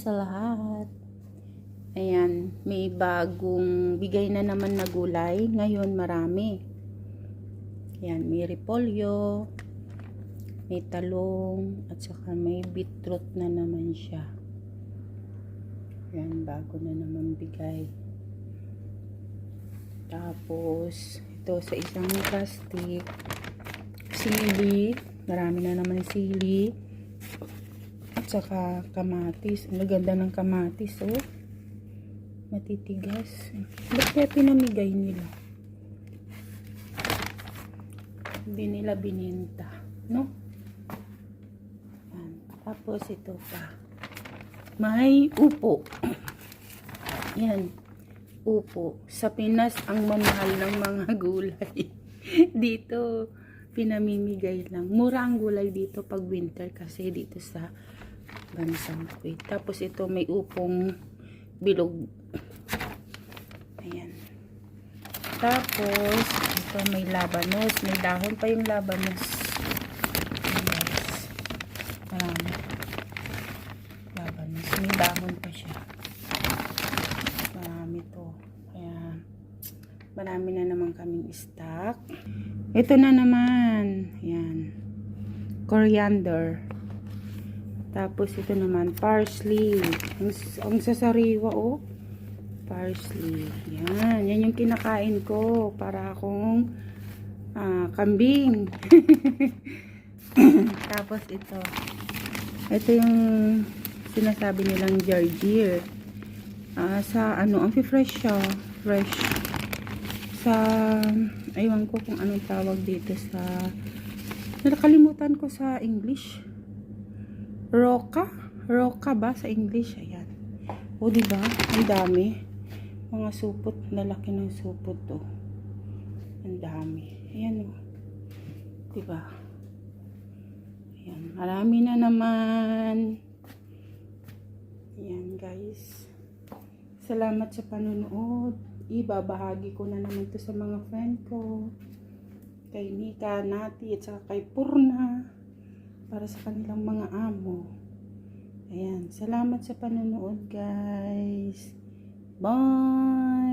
sa lahat. Ayan, may bagong bigay na naman na gulay. Ngayon marami. Ayan, may repolyo, may talong, at saka may beetroot na naman siya. Ayan, bago na naman bigay. Tapos, ito sa isang plastic, sili. Marami na naman sili. At saka kamatis. Ang ganda ng kamatis, oh. Matitigas. Ba't kaya pinamigay nila? Hindi nila binenta, no? Yan. Tapos ito pa. May upo. Yan. Upo. Sa Pinas, ang mamahal ng mga gulay. Dito, pinamimigay lang. Mura ang gulay dito pag winter kasi dito sa bansang Kuwait. Tapos ito, may upong bilog. Ayan. Tapos, ito may labanos. May dahon pa yung labanos. Ayan guys. Marami. Labanos. May dahon pa siya. Marami to. Kaya, marami na naman kaming stock. Ito na naman. Ayan. Coriander. Tapos, ito naman, parsley. Ang sasariwa, oh. Parsley. Yan. Yan yung kinakain ko. Para akong kambing. Tapos, ito. Ito yung sinasabi nilang jarjir. Sa, ang fresh siya. Fresh. Sa, aywan ko kung anong tawag dito sa, nakalimutan ko sa English. Roka? Roka ba sa English? Ayan. O, diba? Ang dami. Mga supot. Lalaki ng supot to. Ang dami. Ayan o. Diba? Ayan. Marami na naman. Ayan guys. Salamat sa panonood. Ibabahagi ko na naman to sa mga friend ko. Kay Mika, Nati, at saka kay Purna. Para sa kanilang mga amo. Ayan. Salamat sa panonood guys. Bye!